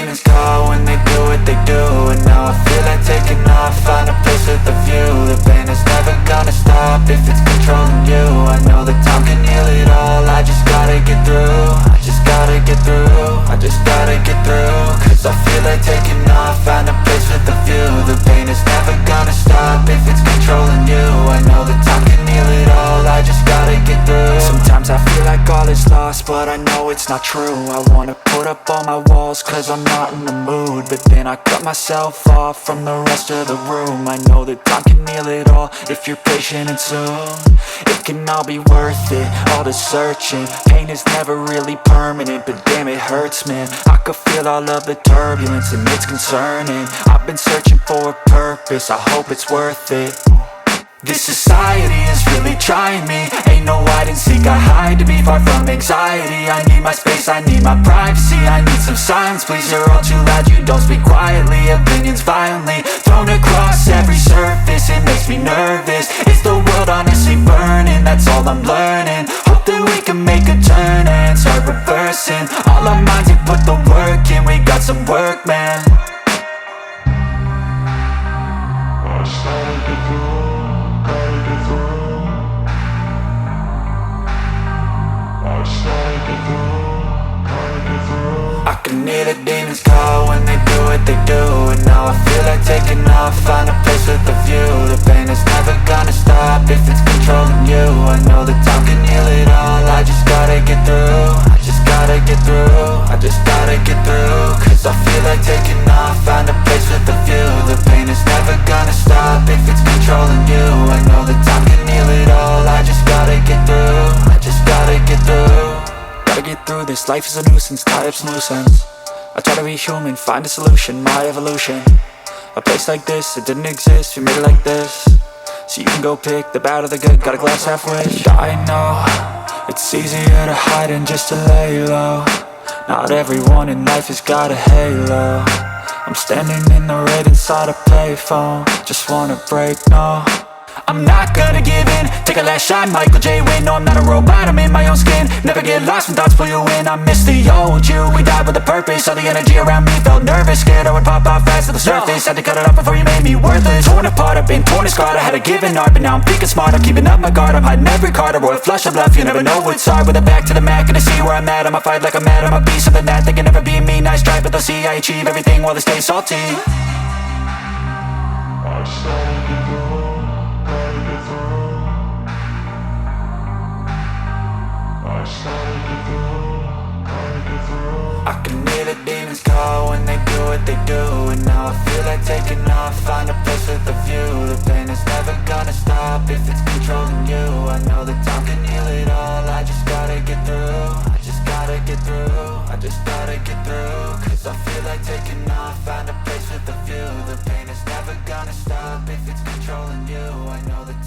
demons call when they do what they do. And now I feel like taking off, find a place with a view. The pain is never gonna stop if it's controlling you. I know that time can heal it all, I just gotta get through. I just gotta get through, I just gotta get through. Cause I feel like taking off, find a place with a view. The pain is never gonna stop if it's controlling you. I know that time can heal it all, I just gotta get through. Sometimes I feel like all is lost, but I know it's not true. I wanna put up all my walls cause I'm not in the mood, but then I cut myself off from the rest of the room. I know that time can heal it all if you're patient and soon. It can all be worth it, all the searching. Pain is never really permanent, but damn it hurts, man. I could feel all of the turbulence and it's concerning. I've been searching for a purpose, I hope it's worth it. This society is really trying me. Ain't no hide and seek, I hide to be far from anxiety. I need my space, I need my privacy, I need some silence, please. You're all too loud, you don't speak quietly. Opinions violently thrown across every surface, it makes me nervous. Is the world honestly burning? That's all I'm learning. Hope that we can make a turn and start reversing. All our minds and put the work in, we got some work, man. I just gotta get through. I can hear the demons call when they do what they do. And now I feel like taking off, find a place with a view. The pain is never gonna stop if it's controlling you. I know that time can heal it all, I just gotta get through. I just gotta get through, I just gotta get through. Cause I feel like taking off, find a place with a view. The pain is never gonna stop if it's controlling you. I know that time can heal it all, I just gotta get through. I just gotta get through. Gotta get through this, life is a nuisance, tie up some loose ends. I try to be human, find a solution, my evolution. A place like this, it didn't exist, we made it like this. So you can go pick the bad or the good, got a glass halfway. I know, it's easier to hide than just to lay low. Not everyone in life has got a halo. I'm standing in the red inside a payphone, just wanna break, no. I'm not gonna give in, take a last shot, Michael J. Win. No, I'm not a robot, I'm in my own skin. Never get lost when thoughts pull you in. I miss the old you, we died with a purpose. All the energy around me felt nervous, scared I would pop out fast to the surface. Had to cut it off before you made me worthless. Torn apart, I've been torn and scarred. I had a given art, but now I'm thinking smart. I'm keeping up my guard, I'm hiding every card. A royal flush of love, you never know what's hard. With a back to the mat, gonna see where I'm at. I'ma fight like I'm mad, I'ma be something that they can never be me. Nice try, but they'll see I achieve everything while they stay salty. I just gotta get through. I can hear the demons call when they do what they do. And now I feel like taking off, find a place with a view. The pain is never gonna stop if it's controlling you. I know that time can heal it all, I just gotta get through. I just gotta get through, I just gotta get through. Cause I feel like taking off, find a place with a view. The pain is never gonna stop if it's controlling you. I know that